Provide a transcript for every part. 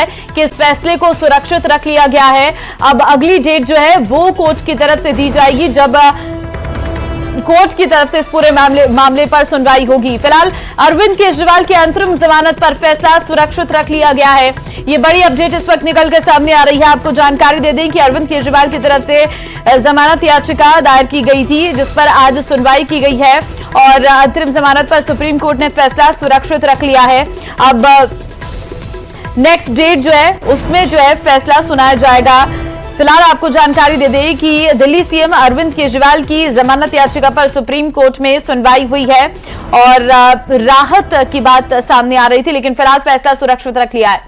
कि इस फैसले को सुरक्षित रख लिया गया है। अब अगली डेट जो है वो कोर्ट की तरफ से दी जाएगी, जब कोर्ट की तरफ से इस पूरे मामले पर सुनवाई होगी। फिलहाल अरविंद केजरीवाल की अंतरिम जमानत पर फैसला सुरक्षित रख लिया गया है। ये बड़ी अपडेट इस वक्त निकल कर सामने आ रही है। आपको जानकारी दे दें कि अरविंद केजरीवाल की तरफ से जमानत याचिका दायर की गई थी, जिस पर आज सुनवाई की गई है और अंतरिम जमानत पर सुप्रीम कोर्ट ने फैसला सुरक्षित रख लिया है। अब नेक्स्ट डेट जो है उसमें जो है फैसला सुनाया जाएगा। फिलहाल आपको जानकारी दे दें कि दिल्ली सीएम अरविंद केजरीवाल की जमानत याचिका पर सुप्रीम कोर्ट में सुनवाई हुई है और राहत की बात सामने आ रही थी, लेकिन फिलहाल फैसला सुरक्षित रख लिया है।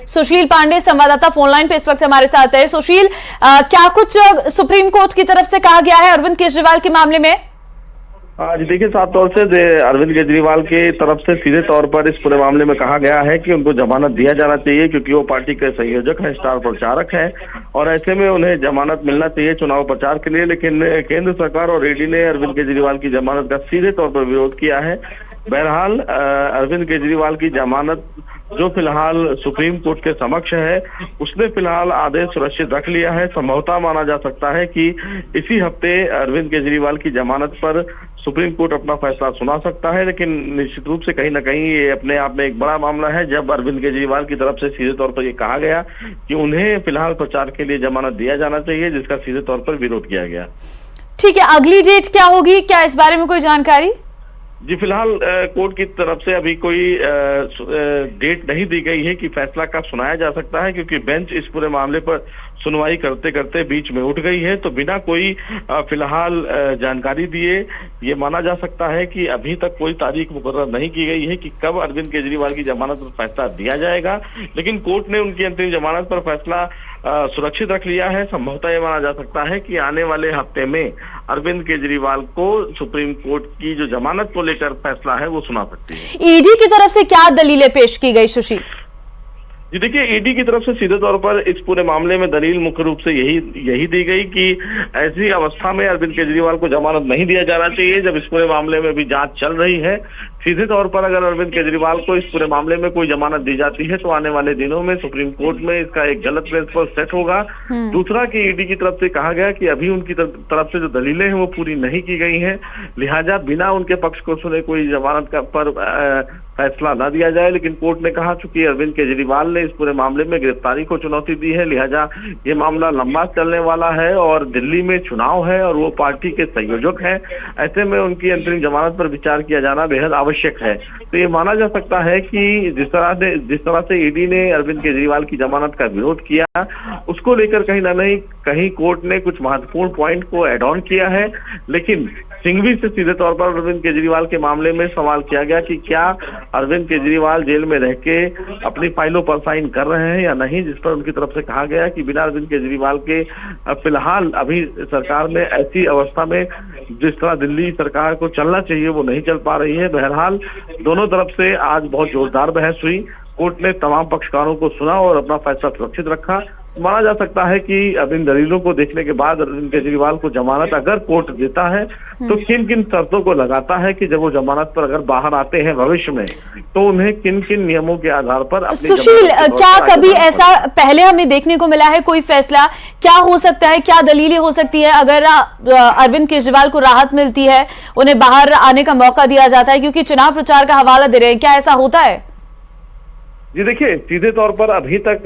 सुशील पांडे संवाददाता फोनलाइन पे इस वक्त हमारे साथ है। सुशील, क्या कुछ सुप्रीम कोर्ट की तरफ से कहा गया है अरविंद केजरीवाल के मामले में? जी देखिए, साफ तौर से अरविंद केजरीवाल के तरफ से सीधे तौर पर इस पूरे मामले में कहा गया है कि उनको जमानत दिया जाना चाहिए, क्योंकि वो पार्टी के संयोजक हैं, स्टार प्रचारक हैं और ऐसे में उन्हें जमानत मिलना चाहिए चुनाव प्रचार के लिए। लेकिन केंद्र सरकार और ईडी ने अरविंद केजरीवाल की जमानत का सीधे तौर पर विरोध किया है। बहरहाल अरविंद केजरीवाल की जमानत जो फिलहाल सुप्रीम कोर्ट के समक्ष है, उसने फिलहाल आदेश सुरक्षित रख लिया है। संभवतः माना जा सकता है कि इसी हफ्ते अरविंद केजरीवाल की जमानत पर सुप्रीम कोर्ट अपना फैसला सुना सकता है। लेकिन निश्चित रूप से कहीं ना कहीं ये अपने आप में एक बड़ा मामला है, जब अरविंद केजरीवाल की तरफ से सीधे तौर पर ये कहा गया कि उन्हें फिलहाल प्रचार के लिए जमानत दिया जाना चाहिए, जिसका सीधे तौर पर विरोध किया गया। ठीक है, अगली डेट क्या होगी, क्या इस बारे में कोई जानकारी? जी फिलहाल कोर्ट की तरफ से अभी कोई डेट नहीं दी गई है कि फैसला कब सुनाया जा सकता है, क्योंकि बेंच इस पूरे मामले पर सुनवाई करते करते बीच में उठ गई है। तो बिना कोई फिलहाल जानकारी दिए ये माना जा सकता है कि अभी तक कोई तारीख मुकर्रर नहीं की गई है कि कब अरविंद केजरीवाल की जमानत पर फैसला दिया जाएगा। लेकिन कोर्ट ने उनकी अंतरिम जमानत पर फैसला सुरक्षित रख लिया है। संभवतः ये माना जा सकता है कि आने वाले हफ्ते में अरविंद केजरीवाल को सुप्रीम कोर्ट की जो जमानत को लेकर फैसला है वो सुना सकती है। ईडी की तरफ से क्या दलीलें पेश की गई सुशील? जी देखिए, ईडी की तरफ से सीधे तौर पर इस पूरे मामले में दलील मुख्य रूप से यही दी गई कि ऐसी अवस्था में अरविंद केजरीवाल को जमानत नहीं दिया जाना चाहिए, जब इस पूरे मामले में भी जांच चल रही है। सीधे तौर पर अगर अरविंद केजरीवाल को इस पूरे मामले में कोई जमानत दी जाती है तो आने वाले दिनों में सुप्रीम कोर्ट में इसका एक गलत प्रिंसिपल सेट होगा। दूसरा कि ईडी की तरफ से कहा गया कि अभी उनकी तरफ से जो दलीलें हैं वो पूरी नहीं की गई हैं, लिहाजा बिना उनके पक्ष को सुने कोई जमानत का पर फैसला न दिया जाए। लेकिन कोर्ट ने कहा चूंकि अरविंद केजरीवाल ने इस पूरे मामले में गिरफ्तारी को चुनौती दी है, लिहाजा ये मामला लंबा चलने वाला है और दिल्ली में चुनाव है और वो पार्टी के संयोजक हैं। ऐसे में उनकी अंतरिम जमानत पर विचार किया जाना बेहद आवश्यक है। तो ये माना जा सकता है कि जिस तरह से ईडी ने अरविंद केजरीवाल की जमानत का विरोध किया, उसको लेकर कहीं ना कहीं कोर्ट ने कुछ महत्वपूर्ण पॉइंट को एड ऑन किया है। लेकिन सिंघवी से सीधे तौर पर अरविंद केजरीवाल के मामले में सवाल किया गया कि क्या अरविंद केजरीवाल जेल में रह के अपनी फाइलों पर साइन कर रहे हैं या नहीं, जिस पर उनकी तरफ से कहा गया कि बिना अरविंद केजरीवाल के फिलहाल अभी सरकार में ऐसी अवस्था में जिस तरह दिल्ली सरकार को चलना चाहिए वो नहीं चल पा रही है। बहरहाल दोनों तरफ से आज बहुत जोरदार बहस हुई। कोर्ट ने तमाम पक्षकारों को सुना और अपना फैसला सुरक्षित रखा। माना जा सकता है कि अब इन दलीलों को देखने के बाद अरविंद केजरीवाल को जमानत अगर कोर्ट देता है तो किन किन शर्तों को लगाता है कि जब वो जमानत पर अगर बाहर आते हैं भविष्य में तो उन्हें किन किन नियमों के आधार पर। सुशील, क्या कभी ऐसा पहले हमें देखने को मिला है कोई फैसला? क्या हो सकता है, क्या दलीलें हो सकती है अगर अरविंद केजरीवाल को राहत मिलती है, उन्हें बाहर आने का मौका दिया जाता है, क्योंकि चुनाव प्रचार का हवाला दे रहे हैं, क्या ऐसा होता है? जी देखिए, सीधे तौर पर अभी तक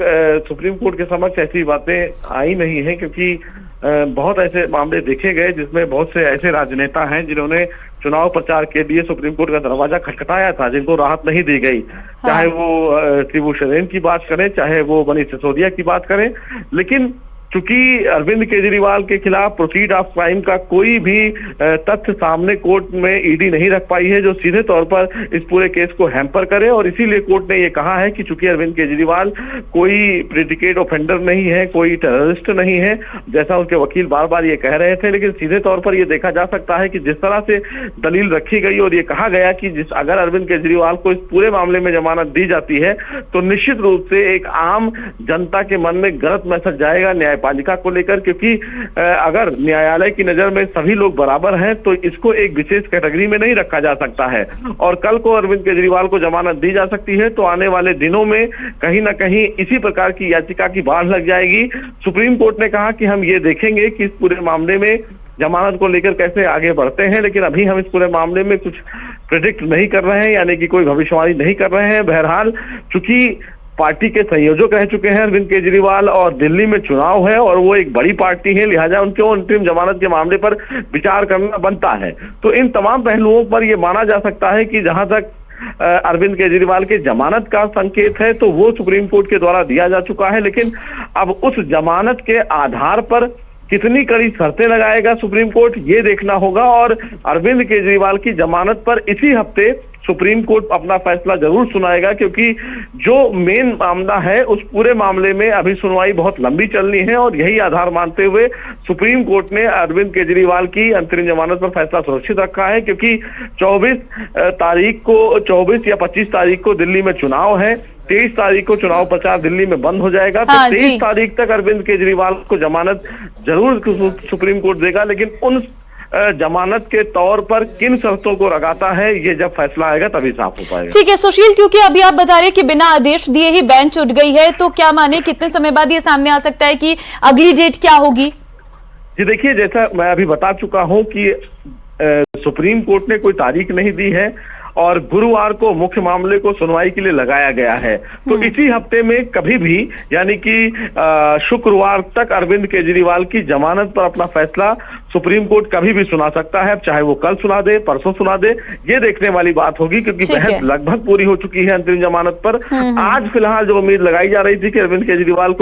सुप्रीम कोर्ट के समक्ष ऐसी बातें आई नहीं है, क्योंकि बहुत ऐसे मामले देखे गए जिसमें बहुत से ऐसे राजनेता हैं जिन्होंने चुनाव प्रचार के लिए सुप्रीम कोर्ट का दरवाजा खटखटाया था, जिनको राहत नहीं दी गई। चाहे वो शिबू सोरेन की बात करें, चाहे वो मनीष सिसोदिया की बात करें। लेकिन चूंकि अरविंद केजरीवाल के खिलाफ प्रोसीड ऑफ क्राइम का कोई भी तथ्य सामने कोर्ट में ईडी नहीं रख पाई है जो सीधे तौर पर इस पूरे केस को हैम्पर करे, और इसीलिए कोर्ट ने ये कहा है कि चूंकि अरविंद केजरीवाल कोई प्रेडिकेट ऑफेंडर नहीं है, कोई टेररिस्ट नहीं है, जैसा उनके वकील बार बार ये कह रहे थे। लेकिन सीधे तौर पर यह देखा जा सकता है कि जिस तरह से दलील रखी गई और ये कहा गया कि अगर अरविंद केजरीवाल को इस पूरे मामले में जमानत दी जाती है तो निश्चित रूप से एक आम जनता के मन में गलत मैसेज जाएगा, न्यायपालिका न्यायपालिका को लेकर, क्योंकि अगर न्यायालय की नजर में सभी लोग बराबर हैं तो इसको एक विशेष कैटेगरी में नहीं रखा जा सकता है और कल को अरविंद केजरीवाल को जमानत दी जा सकती है तो आने वाले दिनों में कहीं ना कहीं इसी प्रकार की याचिका की बाढ़ लग जाएगी। सुप्रीम कोर्ट ने कहा कि हम ये देखेंगे कि इस पूरे मामले में जमानत को लेकर कैसे आगे बढ़ते हैं, लेकिन अभी हम इस पूरे मामले में कुछ प्रेडिक्ट नहीं कर रहे हैं, यानी कि कोई भविष्यवाणी नहीं कर रहे हैं। बहरहाल चूंकि पार्टी के संयोजक रह चुके हैं अरविंद केजरीवाल और दिल्ली में चुनाव है और वो एक बड़ी पार्टी है, लिहाजा उनको अंतरिम जमानत के मामले पर विचार करना बनता है। तो इन तमाम पहलुओं पर यह माना जा सकता है कि जहां तक अरविंद केजरीवाल के जमानत का संकेत है तो वो सुप्रीम कोर्ट के द्वारा दिया जा चुका है, लेकिन अब उस जमानत के आधार पर कितनी कड़ी शर्तें लगाएगा सुप्रीम कोर्ट ये देखना होगा और अरविंद केजरीवाल की जमानत पर इसी हफ्ते सुप्रीम कोर्ट अपना फैसला जरूर सुनाएगा, क्योंकि जो मेन मामला है उस पूरे मामले में अभी सुनवाई बहुत लंबी चलनी है और यही आधार मानते हुए सुप्रीम कोर्ट ने अरविंद केजरीवाल की अंतरिम जमानत पर फैसला सुरक्षित रखा है, क्योंकि 24 या 25 तारीख को दिल्ली में चुनाव है, 23 तारीख को चुनाव प्रचार दिल्ली में बंद हो जाएगा। तो 23 तारीख तक अरविंद केजरीवाल को जमानत जरूर सुप्रीम कोर्ट देगा, लेकिन उन जमानत के तौर पर किन शर्तों को लगाता है ये जब फैसला आएगा तभी साफ हो पाएगा। ठीक है सुशील, क्योंकि अभी आप बता रहे कि बिना आदेश दिए ही बेंच उठ गई है, तो क्या माने कितने समय बाद ये सामने आ सकता है कि अगली डेट क्या होगी? जी देखिए, जैसा मैं अभी बता चुका हूं कि सुप्रीम कोर्ट ने कोई तारीख नहीं दी है और गुरुवार को मुख्य मामले को सुनवाई के लिए लगाया गया है, तो इसी हफ्ते में कभी भी यानी कि शुक्रवार तक अरविंद केजरीवाल की जमानत पर अपना फैसला सुप्रीम कोर्ट कभी भी सुना सकता है, चाहे वो कल सुना दे, परसों सुना दे, ये देखने वाली बात होगी, क्योंकि बहस लगभग पूरी हो चुकी है अंतरिम जमानत पर। आज फिलहाल जो उम्मीद लगाई जा रही थी कि अरविंद केजरीवाल